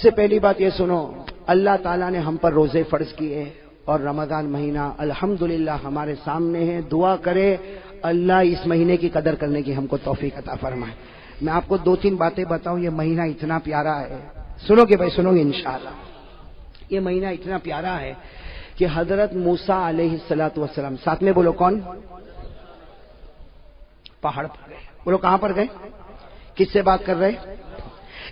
سے پہلی بات یہ سنو، اللہ تعالیٰ نے ہم پر روزے فرض کیے اور رمضان مہینہ الحمدللہ ہمارے سامنے ہے. دعا کرے اللہ اس مہینے کی قدر کرنے کی ہم کو توفیق عطا فرمائے. میں آپ کو دو تین باتیں بتاؤں. یہ مہینہ اتنا پیارا ہے، سنو گے بھائی، سنو گے انشاءاللہ. یہ مہینہ اتنا پیارا ہے کہ حضرت موسیٰ علیہ السلام، ساتھ میں بولو کون؟ پہاڑ پر گئے. بولو کہاں پر گئے؟ کس سے بات کر رہے؟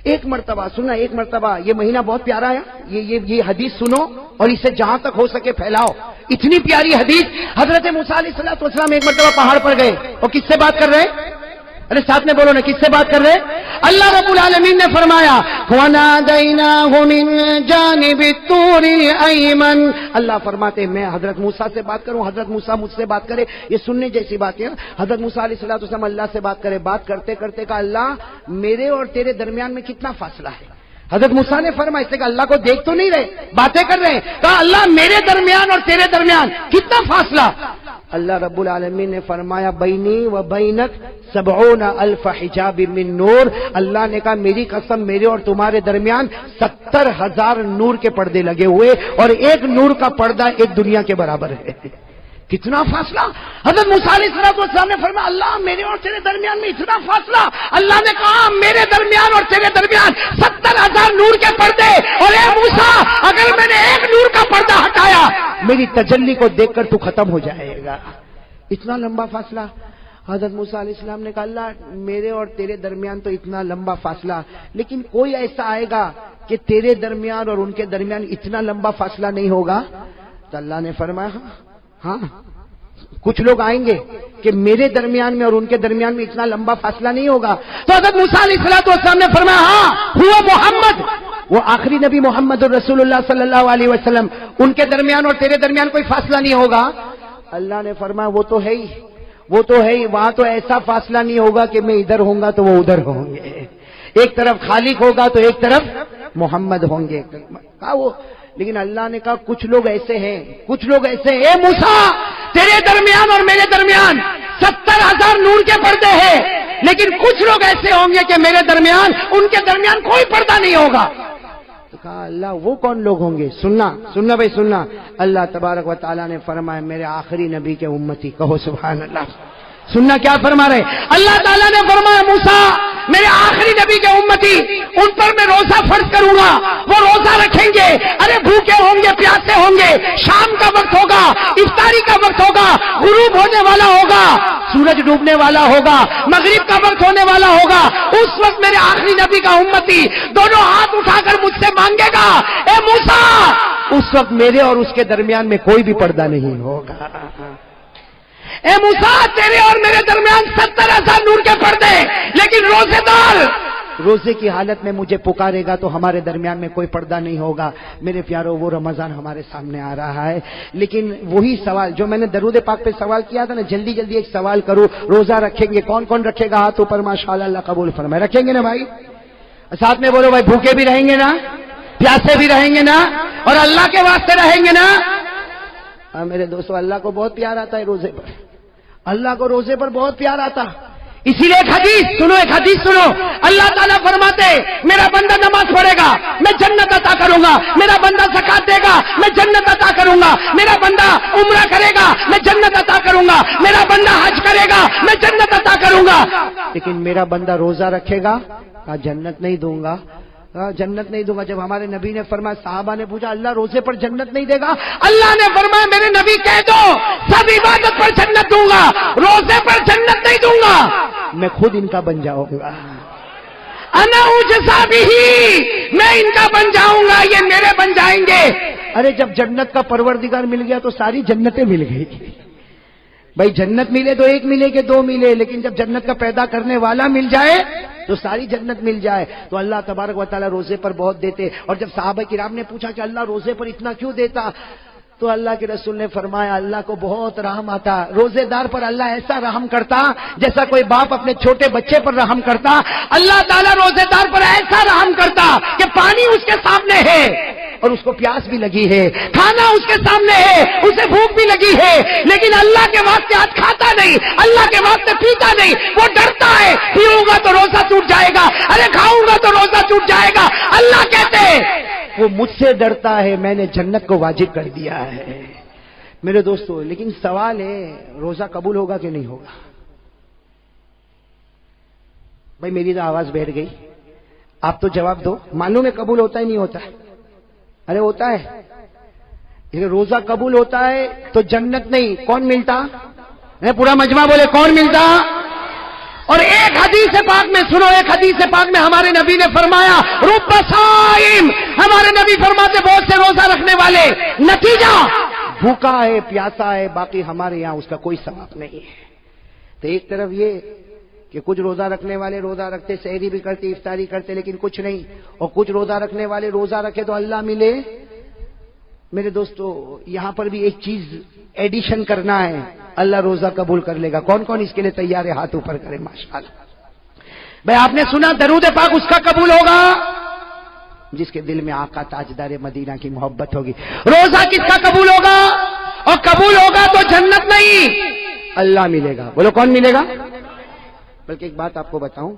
ایک مرتبہ سننا، ایک مرتبہ. یہ مہینہ بہت پیارا ہے. یہ حدیث سنو اور اسے جہاں تک ہو سکے پھیلاؤ. اتنی پیاری حدیث. حضرت موسیٰ علیہ السلام ایک مرتبہ پہاڑ پر گئے اور کس سے بات کر رہے؟ ارے ساتھ میں بولو نا، کس سے بات کر رہے؟ اللہ رب العالمین نے فرمایا وَنَادَيْنَاهُ مِن جَانِبِ الطُّورِ الْأَيْمَنِ. اللہ فرماتے میں حضرت موسیٰ سے بات کروں، حضرت موسیٰ مجھ سے بات کرے. یہ سننے جیسی بات ہے. حضرت موسیٰ علیہ السلام اللہ سے بات کرے. بات کرتے کرتے کہا اللہ میرے اور تیرے درمیان میں کتنا فاصلہ ہے؟ حضرت موسیٰ نے فرمایا، اس نے کہا اللہ کو دیکھ تو نہیں رہے، باتیں کر رہے ہیں. کہا اللہ میرے درمیان اور تیرے درمیان کتنا فاصلہ؟ اللہ رب العالمین نے فرمایا بینی و بینک 70,000 حجاب من نور. اللہ نے کہا میری قسم میرے اور تمہارے درمیان 70,000 نور کے پردے لگے ہوئے اور ایک نور کا پردہ ایک دنیا کے برابر ہے. کتنا فاصلہ؟ حضرت موسیٰ علیہ السلام نے فرمایا اللہ میرے اور تیرے درمیان میں اتنا فاصلہ. اللہ نے کہا میرے درمیان اور تیرے درمیان 70,000 نور کے پردے. اور اے موسیٰ اگر میں نے ایک نور کا پردہ ہٹایا میری تجلی کو دیکھ کر تو ختم ہو جائے گا. اتنا لمبا فاصلہ. حضرت موسیٰ علیہ السلام نے کہا اللہ میرے اور تیرے درمیان تو اتنا لمبا فاصلہ، لیکن کوئی ایسا آئے گا کہ تیرے درمیان اور ان کے درمیان اتنا لمبا فاصلہ نہیں ہوگا؟ تو اللہ نے فرمایا ہاں کچھ لوگ آئیں گے کہ میرے درمیان میں اور ان کے درمیان میں اتنا لمبا فاصلہ نہیں ہوگا. تو حضرت موسیٰ علیہ السلام نے فرمایا ہاں ہوا محمد، وہ آخری نبی محمد الرسول اللہ صلی اللہ علیہ وسلم، ان کے درمیان اور تیرے درمیان کوئی فاصلہ نہیں ہوگا. اللہ نے فرمایا وہ تو ہے ہی، وہ تو ہے ہی. وہاں تو ایسا فاصلہ نہیں ہوگا کہ میں ادھر ہوں گا تو وہ ادھر ہوں گے. ایک طرف خالق ہوگا تو ایک طرف محمد ہوں گے. کہا وہ، لیکن اللہ نے کہا کچھ لوگ ایسے ہیں، کچھ لوگ ایسے ہیں. اے موسیٰ تیرے درمیان اور میرے درمیان 70,000 نور کے پردے ہیں، لیکن کچھ لوگ ایسے ہوں گے کہ میرے درمیان ان کے درمیان کوئی پردہ نہیں ہوگا. تو کہا اللہ وہ کون لوگ ہوں گے؟ سننا بھائی سننا. اللہ تبارک و تعالیٰ نے فرمایا میرے آخری نبی کے امتی. کہو سبحان اللہ. سننا کیا فرما رہے؟ اللہ تعالیٰ نے فرمایا موسیٰ میرے آخری نبی کے امتی ان پر میں روزہ فرض کروں گا. وہ روزہ رکھیں گے، ارے بھوکے ہوں گے، پیاسے ہوں گے. شام کا وقت ہوگا، افطاری کا وقت ہوگا، غروب ہونے والا ہوگا، سورج ڈوبنے والا ہوگا، مغرب کا وقت ہونے والا ہوگا. اس وقت میرے آخری نبی کا امتی دونوں ہاتھ اٹھا کر مجھ سے مانگے گا اے موسیٰ. اس وقت میرے اور اس کے درمیان میں کوئی بھی پردہ نہیں ہوگا. اے موسیٰ تیرے اور میرے درمیان 70,000 نور کے پردے، لیکن روزے دار روزے کی حالت میں مجھے پکارے گا تو ہمارے درمیان میں کوئی پردہ نہیں ہوگا. میرے پیارو وہ رمضان ہمارے سامنے آ رہا ہے، لیکن وہی سوال جو میں نے درود پاک پہ سوال کیا تھا نا، جلدی جلدی ایک سوال کروں. روزہ رکھیں گے کون کون رکھے گا؟ ہاتھ اوپر ماشاءاللہ، اللہ قبول فرمائے. رکھیں گے نا بھائی؟ ساتھ میں بولو بھائی بھوکے بھی رہیں گے نا، پیاسے بھی رہیں گے نا، اور اللہ کے واسطے رہیں گے نا. میرے دوستو اللہ کو بہت پیار آتا ہے روزے پر. اللہ کو روزے پر بہت پیار آتا. اسی لیے ایک حدیث سنو. اللہ تعالیٰ فرماتے میرا بندہ نماز پڑھے گا میں جنت عطا کروں گا، میرا بندہ زکات دے گا میں جنت عطا کروں گا، میرا بندہ عمرہ کرے گا میں جنت عطا کروں گا، میرا بندہ حج کرے گا میں جنت عطا کروں گا. لیکن میرا بندہ روزہ رکھے گا کہا جنت نہیں دوں گا، جنت نہیں دوں گا. جب ہمارے نبی نے فرمایا، صحابہ نے پوچھا اللہ روزے پر جنت نہیں دے گا؟ اللہ نے فرمایا میرے نبی کہہ دو سب عبادت پر جنت دوں گا، روزے پر جنت نہیں دوں گا. میں خود ان کا بن جاؤں گا. انا اجزا بہی، میں ان کا بن جاؤں گا، یہ میرے بن جائیں گے. ارے جب جنت کا پروردگار مل گیا تو ساری جنتیں مل گئی. بھائی جنت ملے تو ایک ملے کہ دو ملے، لیکن جب جنت کا پیدا کرنے والا مل جائے تو ساری جنت مل جائے. تو اللہ تبارک و تعالیٰ روزے پر بہت دیتے. اور جب صحابہ کرام نے پوچھا کہ اللہ روزے پر اتنا کیوں دیتا، تو اللہ کے رسول نے فرمایا اللہ کو بہت رحم آتا. روزے دار پر اللہ ایسا رحم کرتا جیسا کوئی باپ اپنے چھوٹے بچے پر رحم کرتا. اللہ تعالیٰ روزے دار پر ایسا رحم کرتا کہ پانی اس کے سامنے ہے اور اس کو پیاس بھی لگی ہے، کھانا اس کے سامنے ہے، اسے بھوک بھی لگی لگی ہے، لیکن اللہ کے واسطے آج کھاتا نہیں، اللہ کے واسطے پیتا نہیں، وہ ڈرتا ہے پیوں گا تو روزہ ٹوٹ جائے گا، ارے کھاؤں گا تو روزہ ٹوٹ جائے گا۔ اللہ کہتے ہیں وہ مجھ سے ڈرتا ہے، میں نے جنت کو واجب کر دیا ہے۔ میرے دوستو، لیکن سوال ہے روزہ قبول ہوگا کہ نہیں ہوگا؟ بھائی میری تو آواز بیٹھ گئی، آپ تو جواب دو، معلوم ہے قبول ہوتا ہی نہیں ہوتا؟ ارے ہوتا ہے۔ روزہ قبول ہوتا ہے تو جنت نہیں، کون ملتا؟ پورا مجمع بولے کون ملتا؟ اور ایک حدیث پاک میں سنو، ایک حدیث پاک میں ہمارے نبی نے فرمایا رب صائم، ہمارے نبی فرماتے بہت سے روزہ رکھنے والے، نتیجہ بھوکا ہے، پیاسا ہے، باقی ہمارے یہاں اس کا کوئی ثواب نہیں ہے۔ تو ایک طرف یہ کہ کچھ روزہ رکھنے والے روزہ رکھتے، سحری بھی کرتے، افطاری کرتے، لیکن کچھ نہیں، اور کچھ روزہ رکھنے والے روزہ رکھے تو اللہ ملے۔ میرے دوستو، یہاں پر بھی ایک چیز ایڈیشن کرنا ہے، اللہ روزہ قبول کر لے گا۔ کون کون اس کے لیے تیار ہے؟ ہاتھ اوپر کرے ماشاءاللہ۔ بھائی آپ نے سنا درود پاک اس کا قبول ہوگا جس کے دل میں آقا تاجدار مدینہ کی محبت ہوگی۔ روزہ کس کا قبول ہوگا؟ اور قبول ہوگا تو جنت نہیں، اللہ ملے گا۔ بولو کون ملے گا؟ بلکہ ایک بات آپ کو بتاؤں،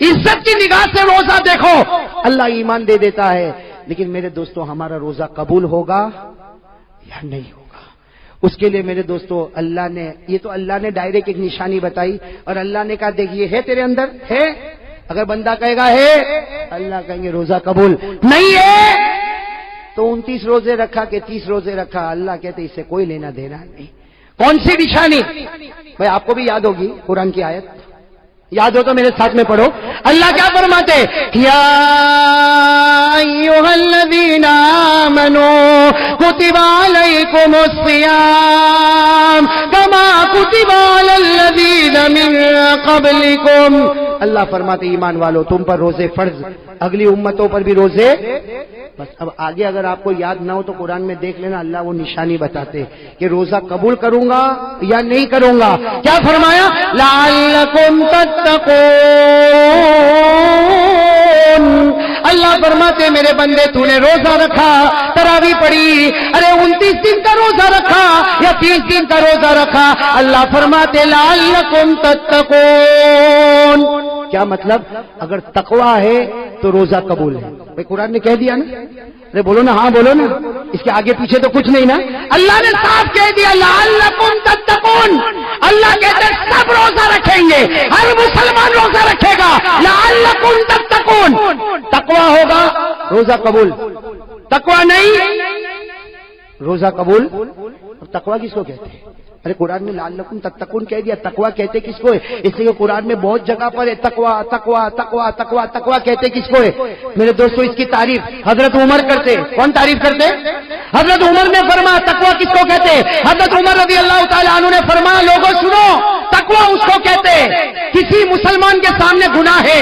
عزت کی نگاہ سے روزہ دیکھو، اللہ ایمان دے دیتا ہے، لیکن میرے دوستو ہمارا روزہ قبول ہوگا یا نہیں ہوگا؟ اس کے لیے میرے دوستو اللہ نے، یہ تو اللہ نے ڈائریکٹ ایک نشانی بتائی، اور اللہ نے کہا دیکھ یہ ہے تیرے اندر ہے، اگر بندہ کہے گا ہے، اللہ کہیں گے روزہ قبول، نہیں ہے تو 29 روزے رکھا کہ 30 روزے رکھا، اللہ کہتے اس سے کوئی لینا دینا نہیں۔ کون سی نشانی؟ بھائی آپ کو بھی یاد ہوگی قرآن کی آیت، یاد ہو تو میرے ساتھ میں پڑھو۔ اللہ کیا فرماتے؟ یا ایھا الذین آمنوا کتب علیکم الصیام کما کتب علی الذین من قبلکم۔ اللہ فرماتے ایمان والو تم پر روزے فرض، اگلی امتوں پر بھی روزے۔ بس اب آگے اگر آپ کو یاد نہ ہو تو قرآن میں دیکھ لینا، اللہ وہ نشانی بتاتے کہ روزہ قبول کروں گا یا نہیں کروں گا۔ کیا فرمایا؟ لعلکم تتقون۔ اللہ فرماتے میرے بندے تو نے روزہ رکھا، تراویح پڑھی، ارے 29 دن کا روزہ رکھا یا 30 دن کا روزہ رکھا، اللہ فرماتے لعلکم تتقون۔ کیا مطلب؟ اگر تقویٰ ہے تو روزہ قبول ہے۔ بھائی قرآن نے کہہ دیا نا، ارے بولو نا، ہاں بولو نا، اس کے آگے پیچھے تو کچھ نہیں نا، اللہ نے صاف کہہ دیا لعلکم تتقون۔ اللہ کہتے ہیں سب روزہ رکھیں گے، ہر مسلمان روزہ رکھے گا، لعلکم تتقون۔ تقویٰ ہوگا روزہ قبول، تقویٰ نہیں روزہ قبول۔ تقویٰ کس کو کہتے ہیں؟ ارے قرآن میں لعلکم تتقون کہہ دیا، تقویٰ کہتے کس کو ہے؟ اس لیے قرآن میں بہت جگہ پر ہے تقویٰ تقویٰ تقویٰ تقویٰ تقویٰ کہتے کس کو ہے؟ میرے دوستو اس کی تعریف حضرت عمر کرتے۔ کون تعریف کرتے؟ حضرت عمر نے فرمایا تقویٰ کس کو کہتے؟ حضرت عمر رضی اللہ تعالیٰ عنہ نے فرمایا لوگوں سنو، تقویٰ اس کو کہتے کسی مسلمان کے سامنے گناہ ہے،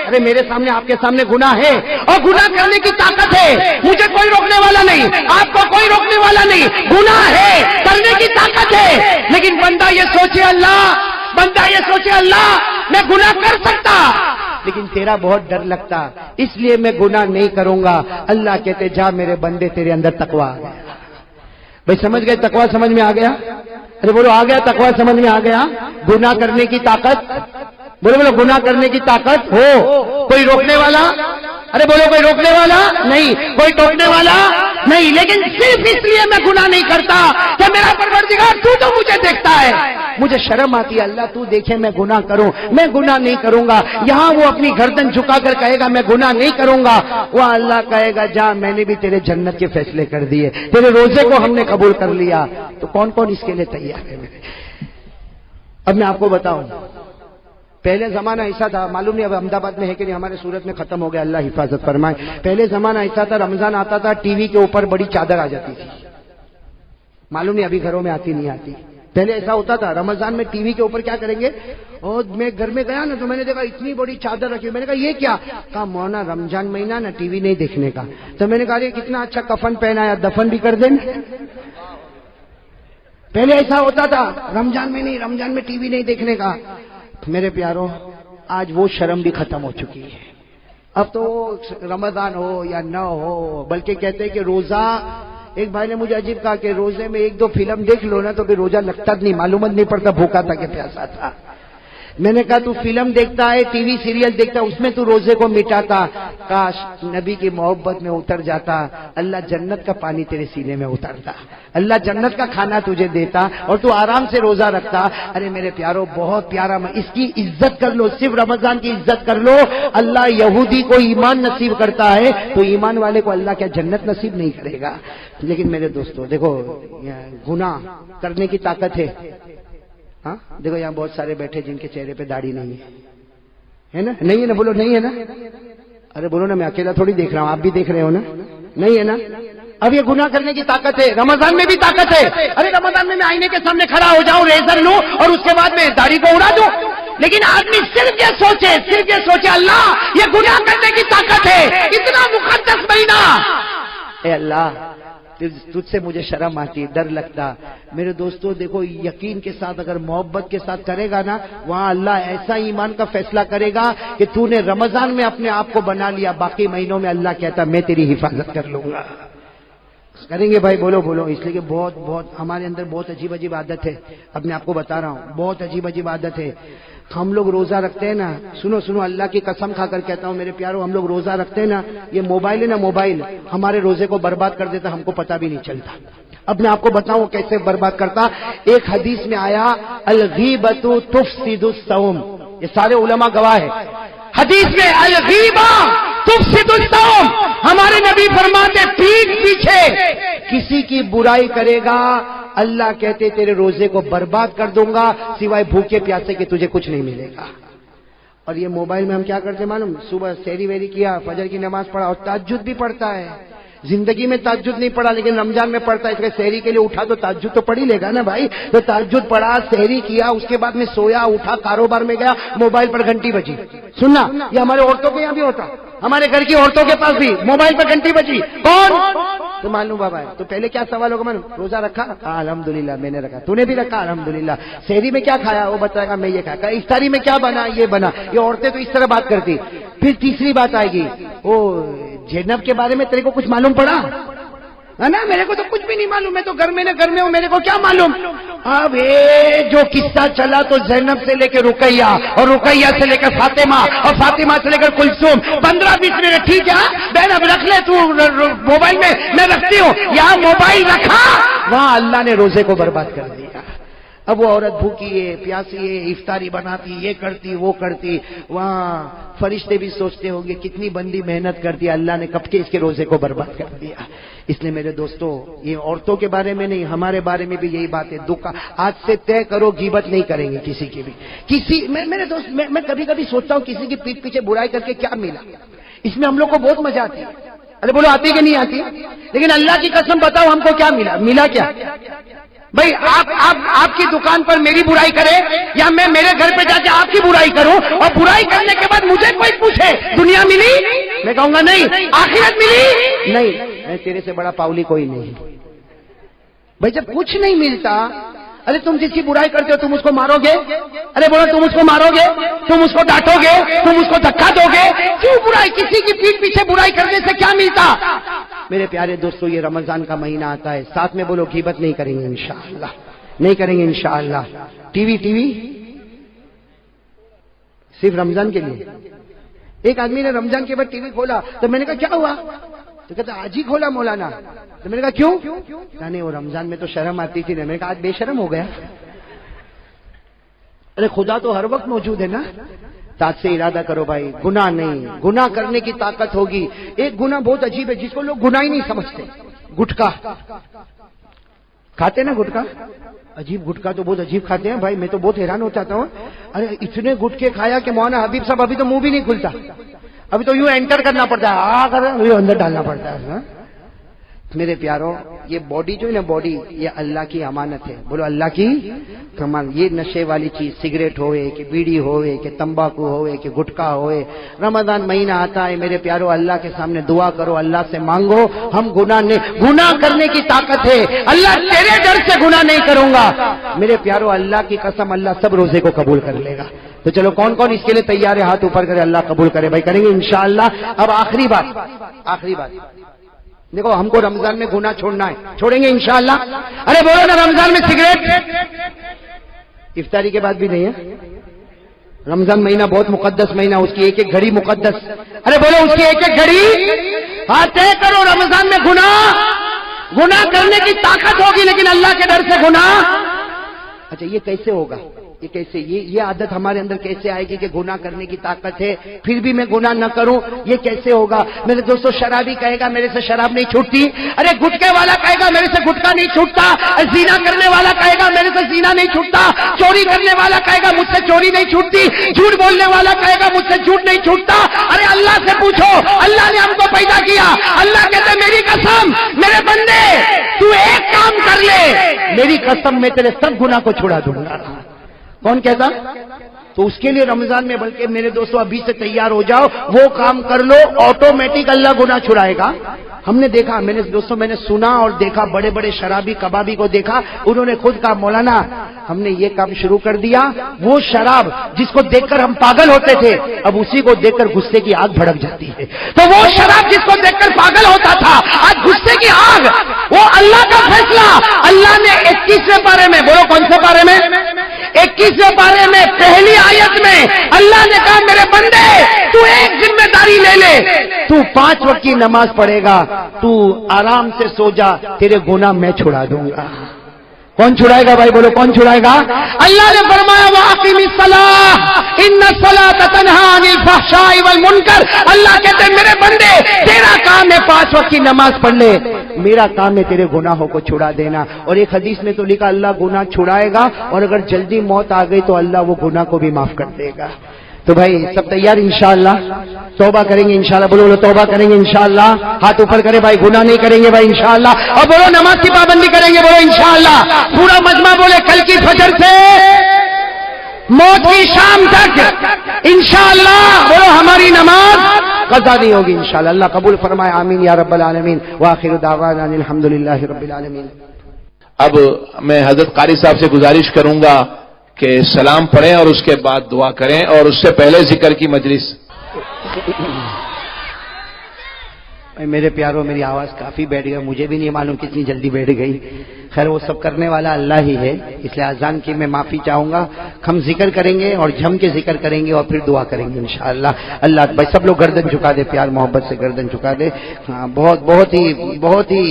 ارے میرے سامنے آپ کے سامنے گناہ ہے اور گناہ کرنے کی طاقت ہے، مجھے کوئی روکنے والا نہیں، آپ کو کوئی روکنے والا نہیں، گناہ ہے کرنے کی طاقت ہے، لیکن بندہ یہ سوچے اللہ میں گناہ کر سکتا لیکن تیرا بہت ڈر لگتا، اس لیے میں گناہ نہیں کروں گا۔ اللہ کہتے جا میرے بندے تیرے اندر تقویٰ آ گیا۔ بھائی سمجھ گئے تقویٰ سمجھ میں آ گیا؟ ارے بولو آ گیا تقویٰ سمجھ میں آ گیا؟ گناہ کرنے کی طاقت، بولو گناہ کرنے کی طاقت ہو، کوئی روکنے والا، ارے بولو کوئی روکنے والا نہیں، کوئی ٹوکنے والا نہیں، لیکن صرف اس لیے میں گناہ نہیں کرتا کہ میرا پروردگار تو مجھے دیکھتا ہے، مجھے شرم آتی ہے اللہ تو دیکھے میں گناہ کروں، میں گناہ نہیں کروں گا۔ یہاں وہ اپنی گردن جھکا کر کہے گا میں گناہ نہیں کروں گا، وہ اللہ کہے گا جا میں نے بھی تیرے جنت کے فیصلے کر دیے، تیرے روزے کو ہم نے قبول کر لیا۔ تو کون کون اس کے لیے تیار ہے؟ اب میں آپ کو بتاؤں، پہلے زمانہ ایسا تھا، معلوم نہیں اب احمد آباد میں ہے کہ نہیں، ہمارے صورت میں ختم ہو گیا، اللہ حفاظت فرمائے۔ پہلے زمانہ ایسا تھا، رمضان آتا تھا ٹی وی کے اوپر بڑی چادر آ جاتی تھی، معلوم نہیں ابھی گھروں میں آتی نہیں آتی۔ پہلے ایسا ہوتا تھا رمضان میں ٹی وی کے اوپر کیا کریں گے، اور میں گھر میں گیا نا تو میں نے دیکھا اتنی بڑی چادر رکھی، میں نے کہا یہ کیا؟ کہا مولانا رمضان مہینہ نا ٹی وی نہیں دیکھنے کا۔ تو میں نے کہا یہ کتنا اچھا کفن پہنایا، دفن بھی کر دیں۔ پہلے ایسا ہوتا تھا رمضان میں نہیں، رمضان میں ٹی وی نہیں دیکھنے کا۔ میرے پیاروں آج وہ شرم بھی ختم ہو چکی ہے، اب تو رمضان ہو یا نہ ہو، بلکہ کہتے ہیں کہ روزہ ایک بھائی نے مجھے عجیب کہا کہ روزے میں ایک دو فلم دیکھ لو نا تو پھر روزہ لگتا نہیں، معلومات نہیں پڑتا بھوکا تھا کہ پیاسا تھا۔ میں نے کہا تو فلم دیکھتا ہے، ٹی وی سیریل دیکھتا ہے، اس میں تو روزے کو مٹاتا، کاش نبی کی محبت میں اتر جاتا، اللہ جنت کا پانی تیرے سینے میں اترتا، اللہ جنت کا کھانا تجھے دیتا اور تو آرام سے روزہ رکھتا۔ ارے میرے پیارو بہت پیارا، اس کی عزت کر لو، صرف رمضان کی عزت کر لو۔ اللہ یہودی کو ایمان نصیب کرتا ہے تو ایمان والے کو اللہ کیا جنت نصیب نہیں کرے گا؟ لیکن میرے دوستو دیکھو، گناہ کرنے کی طاقت ہے۔ ہاں دیکھو یہاں بہت سارے بیٹھے جن کے چہرے پہ داڑھی نہیں ہے نا؟ نہیں ہے نا؟ بولو نہیں ہے نا؟ ارے بولو نا، میں اکیلا تھوڑی دیکھ رہا ہوں، آپ بھی دیکھ رہے ہو نا؟ نہیں ہے نا؟ اب یہ گناہ کرنے کی طاقت ہے، رمضان میں بھی طاقت ہے۔ ارے رمضان میں آئینے کے سامنے کھڑا ہو جاؤں، ریزر لوں اور اس کے بعد میں داڑھی کو اڑا دوں، لیکن آدمی صرف یہ سوچے اللہ یہ گناہ کرنے کی طاقت ہے، اتنا مقدس مہینہ، اے اللہ تجھ سے مجھے شرم آتی، ڈر لگتا۔ میرے دوستو دیکھو، یقین کے ساتھ اگر محبت کے ساتھ کرے گا نا، وہاں اللہ ایسا ایمان کا فیصلہ کرے گا کہ تو نے رمضان میں اپنے آپ کو بنا لیا، باقی مہینوں میں اللہ کہتا میں تیری حفاظت کر لوں گا۔ کریں گے بھائی؟ بولو بولو۔ اس لیے کہ بہت ہمارے اندر بہت عجیب عادت ہے، اپنے آپ کو بتا رہا ہوں، بہت عجیب عادت ہے۔ ہم لوگ روزہ رکھتے ہیں نا، سنو اللہ کی قسم کھا کر کہتا ہوں میرے پیارو، ہم لوگ روزہ رکھتے ہیں نا، یہ موبائل ہے نا، موبائل ہمارے روزے کو برباد کر دیتا، ہم کو پتہ بھی نہیں چلتا۔ اب میں آپ کو بتاؤں کیسے برباد کرتا۔ ایک حدیث میں آیا الغیبۃ تفسد الصوم، یہ سارے علماء گواہ ہیں، حدیث میں الغیبہ تفسد الصوم، ہمارے نبی فرماتے پیٹھ پیچھے کسی کی برائی کرے گا اللہ کہتے تیرے روزے کو برباد کر دوں گا، سوائے بھوکے پیاسے کے تجھے کچھ نہیں ملے گا۔ اور یہ موبائل میں ہم کیا کرتے معلوم؟ صبح سحری ویری کیا، فجر کی نماز پڑھا اور تہجد بھی پڑھتا ہے۔ زندگی میں تہجد نہیں پڑھا لیکن رمضان میں پڑھتا ہے، اس لیے سحری کے لیے اٹھا تو تہجد تو پڑھ ہی لے گا نا بھائی۔ تو تہجد پڑھا، سحری کیا، اس کے بعد میں سویا، اٹھا، کاروبار میں گیا، موبائل پر گھنٹی بجی۔ سننا، یہ ہمارے عورتوں کے یہاں بھی ہوتا، ہمارے گھر کی عورتوں کے پاس بھی موبائل پر گھنٹی بجی، کون تو معلوم بابا ہے۔ تو پہلے کیا سوال ہوگا معلوم؟ روزہ رکھا؟ ہاں الحمدللہ میں نے رکھا۔ تو نے بھی رکھا؟ الحمدللہ۔ سحری میں کیا کھایا؟ وہ بتائے گا میں یہ کھایا۔ افطاری میں کیا بنا؟ یہ بنا۔ یہ عورتیں تو اس طرح بات کرتی۔ پھر تیسری بات آئے گی، وہ زینب کے بارے میں تیرے کو کچھ معلوم پڑا ہے نا؟ میرے کو تو کچھ بھی نہیں معلوم، میں تو گھر میں ہوں، میرے کو کیا معلوم؟ اب یہ جو قصہ چلا تو زینب سے لے کے رقیہ اور رقیہ سے لے کر فاطمہ اور فاطمہ سے لے کر کلثوم، 15-20 منٹ ٹھیک ہے بہن اب رکھ لے تو موبائل میں رکھتی ہوں، یہاں موبائل رکھا وہاں اللہ نے روزے کو برباد کر دیا۔ اب وہ عورت بھوکی ہے، پیاسی ہے، افطاری بناتی، یہ کرتی وہ کرتی، وہاں فرشتے بھی سوچتے ہوں گے کتنی بندی محنت کرتی، اللہ نے کب کے اس کے روزے کو برباد کر دیا۔ اس لیے میرے دوستو، یہ عورتوں کے بارے میں نہیں، ہمارے بارے میں بھی یہی بات ہے۔ دکھ آج سے طے کرو غیبت نہیں کریں گے کسی کی بھی۔ میرے دوست میں کبھی سوچتا ہوں کسی کی پیٹھ پیچھے برائی کر کے کیا ملا؟ اس میں ہم لوگ کو بہت مزہ آتی ہے۔ ارے بولو آتی کہ نہیں آتی؟ لیکن اللہ کی قسم بتاؤ ہم کو کیا ملا کیا؟ بھائی آپ کی دکان پر میری برائی کرے یا میں میرے گھر پہ جا کے آپ کی برائی کروں اور برائی کرنے کے بعد مجھے کوئی پوچھے دنیا ملی؟ میں کہوں گا نہیں۔ آخرت ملی؟ نہیں۔ میں تیرے سے بڑا پاؤلی کوئی نہیں۔ بھائی جب کچھ نہیں ملتا، ارے تم جس کی برائی کرتے ہو تم اس کو مارو گے؟ ارے بولو تم اس کو مارو گے؟ تم اس کو ڈانٹو گے؟ تم اس کو دھکا دو گے؟ کیوں برائی؟ کسی کی پیٹھ پیچھے برائی کرنے سے کیا ملتا؟ میرے پیارے دوستو، یہ رمضان کا مہینہ آتا ہے، ساتھ میں بولو غیبت نہیں کریں گے انشاءاللہ، نہیں کریں گے انشاءاللہ۔ ٹی وی صرف رمضان کے لیے۔ ایک آدمی نے رمضان کے بعد ٹی وی کھولا تو میں نے کہا کیا ہوا؟ تو کہتا آج ہی کھولا مولانا۔ تو میں نے کہا کیوں؟ کہا نہیں وہ رمضان میں تو شرم آتی تھی نا۔ میں نے کہا آج بے شرم ہو گیا؟ ارے خدا تو ہر وقت موجود ہے نا۔ تاج سے ارادہ کرو بھائی، گناہ نہیں، گناہ کرنے کی طاقت ہوگی۔ ایک گناہ بہت عجیب ہے جس کو لوگ گناہ ہی نہیں سمجھتے، گٹکا کھاتے نا، گٹکا عجیب، گٹکا تو بہت عجیب کھاتے ہیں بھائی، میں تو بہت حیران ہو جاتا ہوں۔ ارے اتنے گٹکے کھایا کہ مولانا حبیب صاحب ابھی تو منہ بھی نہیں کھلتا، ابھی تو یوں انٹر کرنا پڑتا ہے، اندر ڈالنا پڑتا ہے۔ میرے پیاروں، یہ باڈی جو ہے نا، باڈی یہ اللہ کی امانت ہے، بولو اللہ کی امانت۔ یہ نشے والی چیز سگریٹ ہوئے کہ بیڑی ہوئے کہ تمباکو ہوئے کہ گٹکا ہوئے، رمضان مہینہ آتا ہے میرے پیاروں، اللہ کے سامنے دعا کرو، اللہ سے مانگو، ہم گناہ کرنے کی طاقت ہے، اللہ تیرے ڈر سے گناہ نہیں کروں گا میرے پیاروں، اللہ کی قسم اللہ سب روزے کو قبول کر لے گا۔ تو چلو کون اس کے لیے تیار ہے؟ ہاتھ اوپر کرے، اللہ قبول کرے بھائی، کریں گے انشاءاللہ۔ اب آخری بات دیکھو ہم کو رمضان میں گناہ چھوڑنا ہے، چھوڑیں گے انشاءاللہ. ارے بولو نا، رمضان میں سگریٹ افطاری کے بعد بھی نہیں ہے. رمضان مہینہ بہت مقدس مہینہ، اس کی ایک ایک گھڑی مقدس. ارے بولو اس کی ایک ایک گھڑی. ہاں طے کرو رمضان میں گناہ کرنے کی طاقت ہوگی، لیکن اللہ کے ڈر سے گناہ. اچھا یہ کیسے ہوگا؟ یہ کیسے، یہ عادت ہمارے اندر کیسے آئے گی کہ گناہ کرنے کی طاقت ہے پھر بھی میں گناہ نہ کروں؟ یہ کیسے ہوگا؟ میرے دوستو، شرابی کہے گا میرے سے شراب نہیں چھوٹتی. ارے گٹکے والا کہے گا میرے سے گٹکا نہیں چھوٹتا. زنا کرنے والا کہے گا میرے سے زنا نہیں چھوٹتا. چوری کرنے والا کہے گا مجھ سے چوری نہیں چھوٹتی. جھوٹ بولنے والا کہے گا مجھ سے جھوٹ نہیں چھوٹتا. ارے اللہ سے پوچھو، اللہ نے ہم کو پیدا کیا. اللہ کہتے میری قسم میرے بندے تو ایک کام کر لے، میری قسم میں تیرے سب گناہ کو چھڑا دوں گا. کون کہتا؟ تو اس کے لیے رمضان میں، بلکہ میرے دوستو ابھی سے تیار ہو جاؤ، وہ کام کر لو، آٹومیٹک اللہ گناہ چھڑائے گا. ہم نے دیکھا، میں نے سنا اور دیکھا، بڑے بڑے شرابی کبابی کو دیکھا، انہوں نے خود کہا مولانا ہم نے یہ کام شروع کر دیا. وہ شراب جس کو دیکھ کر ہم پاگل ہوتے تھے، اب اسی کو دیکھ کر غصے کی آگ بھڑک جاتی ہے. تو وہ شراب جس کو دیکھ کر پاگل ہوتا تھا، آج غصے کی آگ. وہ اللہ کا فیصلہ. اللہ نے 21ویں پارے میں، بولو کون سے پارے میں؟ 21ویں پارے میں پہلی آیت میں اللہ نے کہا میرے بندے تو ایک ذمہ داری لے لے، تو 5 وقت کی نماز پڑھے گا، تو آرام سے سو جا، تیرے گناہ میں چھڑا دوں گا. کون چھڑائے گا بھائی؟ بولو کون چھڑائے گا؟ اللہ نے فرمایا وَأَقِمِ الصَّلَاةَ إِنَّ الصَّلَاةَ تَنْهَىٰ عَنِ الْفَحْشَاءِ وَالْمُنكَرِ. اللہ کہتے ہیں میرے بندے تیرا کام ہے 5 وقت کی نماز پڑھ لے، میرا کام ہے تیرے گناہوں کو چھڑا دینا. اور ایک حدیث میں تو لکھا اللہ گناہ چھڑائے گا، اور اگر جلدی موت آ گئی تو اللہ وہ گناہ کو بھی معاف کر دے گا. تو بھائی سب تیار انشاءاللہ؟ توبہ کریں گے انشاءاللہ. بولو توبہ کریں گے انشاءاللہ. ہاتھ اوپر کرے بھائی، گناہ نہیں کریں گے بھائی انشاءاللہ. اور بولو نماز کی پابندی کریں گے، بولو انشاءاللہ. پورا مجمع بولے کل کی فجر سے موت کی شام تک انشاءاللہ بولو ہماری نماز قضا نہیں ہوگی انشاءاللہ. اللہ قبول فرمائے، آمین یا رب العالمین. وآخر دعوانا الحمدللہ رب العالمین. اب میں حضرت قاری صاحب سے گزارش کروں گا کہ سلام پڑھیں اور اس کے بعد دعا کریں، اور اس سے پہلے ذکر کی مجلس. میرے پیاروں، میری آواز کافی بیٹھ گئی، مجھے بھی نہیں معلوم کتنی جلدی بیٹھ گئی. خیر وہ سب کرنے والا اللہ ہی ہے، اس لیے اذان کی میں معافی چاہوں گا. ہم ذکر کریں گے اور جم کے ذکر کریں گے اور پھر دعا کریں گے انشاءاللہ. اللہ بھائی سب لوگ گردن جھکا دے، پیار محبت سے گردن جھکا دے. ہاں بہت ہی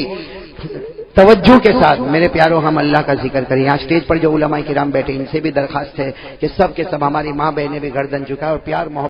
توجہ کے ساتھ میرے پیاروں ہم اللہ کا ذکر کریں. یہاں اسٹیج پر جو علماء کرام بیٹھے ان سے بھی درخواست ہے کہ سب کے سب ہماری ماں بہنیں بھی گردن جھکائیں اور پیار محبت